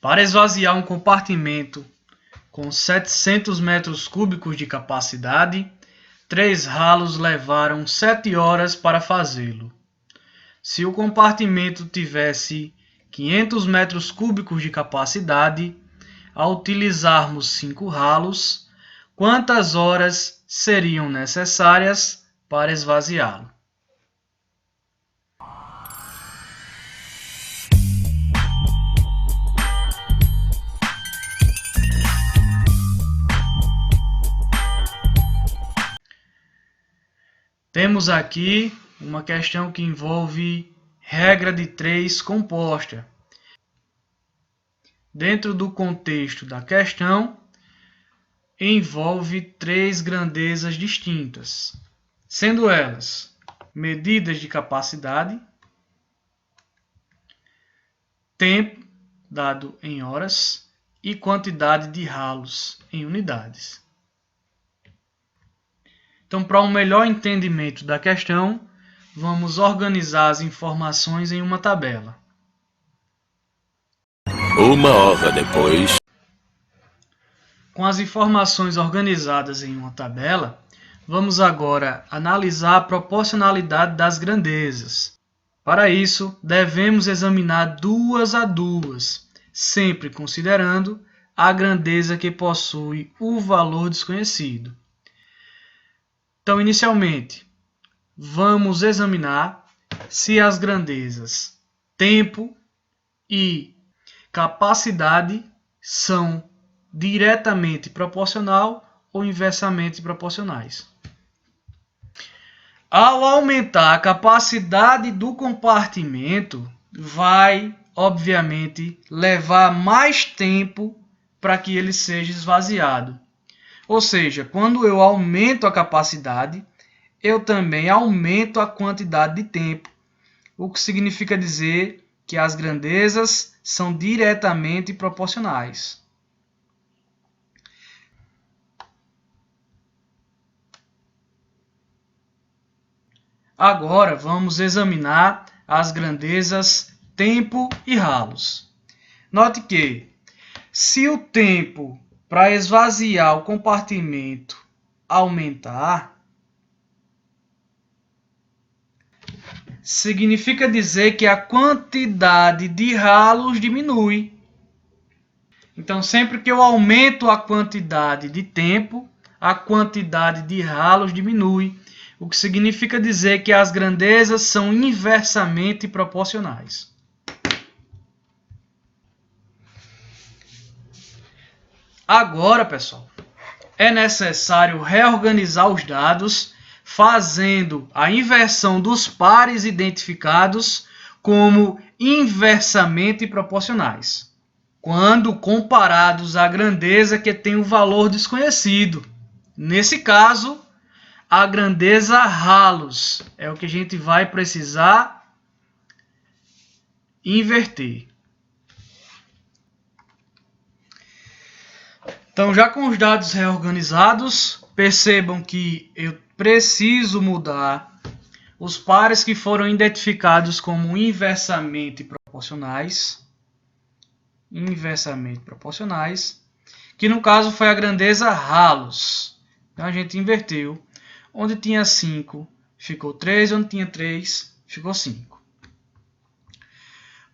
Para esvaziar um compartimento com 700 metros cúbicos de capacidade, 3 ralos levaram 7 horas para fazê-lo. Se o compartimento tivesse 500 metros cúbicos de capacidade, ao utilizarmos 5 ralos, quantas horas seriam necessárias para esvaziá-lo? Temos aqui uma questão que envolve regra de 3 composta. Dentro do contexto da questão, envolve 3 grandezas distintas, sendo elas medidas de capacidade, tempo dado em horas e quantidade de ralos em unidades. Então, para um melhor entendimento da questão, vamos organizar as informações em uma tabela. 1 hora depois. Com as informações organizadas em uma tabela, vamos agora analisar a proporcionalidade das grandezas. Para isso, devemos examinar duas a duas, sempre considerando a grandeza que possui o valor desconhecido. Então, inicialmente, vamos examinar se as grandezas tempo e capacidade são diretamente proporcional ou inversamente proporcionais. Ao aumentar a capacidade do compartimento, vai, obviamente, levar mais tempo para que ele seja esvaziado. Ou seja, quando eu aumento a capacidade, eu também aumento a quantidade de tempo, o que significa dizer que as grandezas são diretamente proporcionais. Agora vamos examinar as grandezas tempo e ralos. Note que, se o tempo para esvaziar o compartimento aumentar, significa dizer que a quantidade de ralos diminui. Então, sempre que eu aumento a quantidade de tempo, a quantidade de ralos diminui, o que significa dizer que as grandezas são inversamente proporcionais. Agora, pessoal, é necessário reorganizar os dados, fazendo a inversão dos pares identificados como inversamente proporcionais, quando comparados à grandeza que tem o valor desconhecido. Nesse caso, a grandeza ralos é o que a gente vai precisar inverter. Então, já com os dados reorganizados, percebam que eu preciso mudar os pares que foram identificados como inversamente proporcionais, que no caso foi a grandeza ralos. Então, a gente inverteu. Onde tinha 5, ficou 3, onde tinha 3, ficou 5.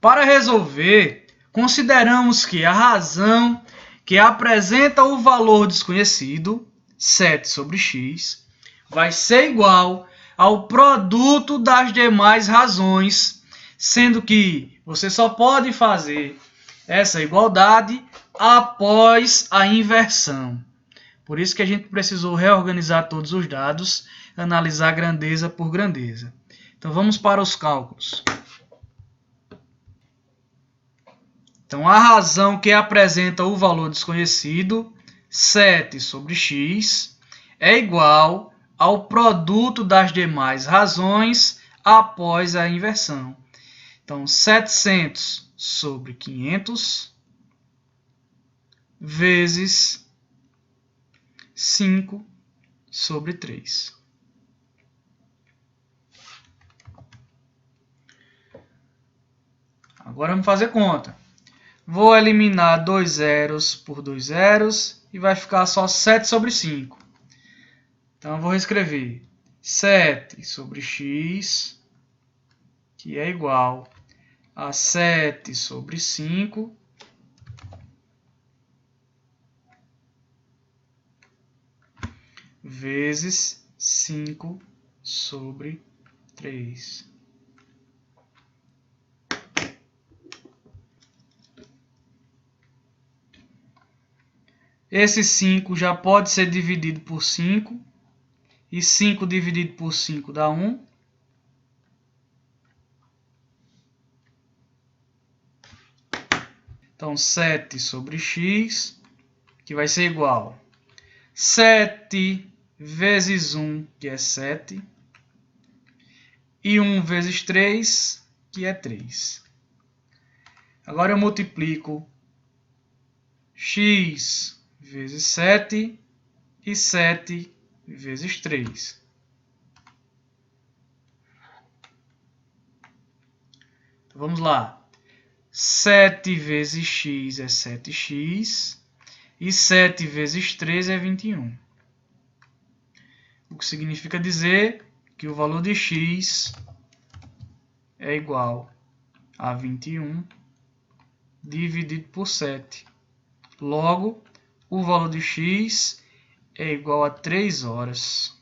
Para resolver, consideramos que a razão que apresenta o valor desconhecido, 7 sobre x, vai ser igual ao produto das demais razões, sendo que você só pode fazer essa igualdade após a inversão. Por isso que a gente precisou reorganizar todos os dados, analisar grandeza por grandeza. Então vamos para os cálculos. Então a razão que apresenta o valor desconhecido, 7 sobre x, é igual ao produto das demais razões após a inversão. Então 700 sobre 500 vezes 5 sobre 3. Agora vamos fazer conta. Vou eliminar 2 zeros por 2 zeros e vai ficar só 7 sobre 5. Então, eu vou reescrever 7 sobre x, que é igual a 7 sobre 5, vezes 5 sobre 3. Esse 5 já pode ser dividido por 5. E 5 dividido por 5 dá 1. Então, 7 sobre x, que vai ser igual a 7 vezes 1, que é 7. E 1 vezes 3, que é 3. Agora eu multiplico x vezes 7 e 7 vezes 3. Então, vamos lá. 7 vezes x é 7x e 7 vezes 3 é 21. O que significa dizer que o valor de x é igual a 21 dividido por 7. Logo, o valor de x é igual a 3 horas.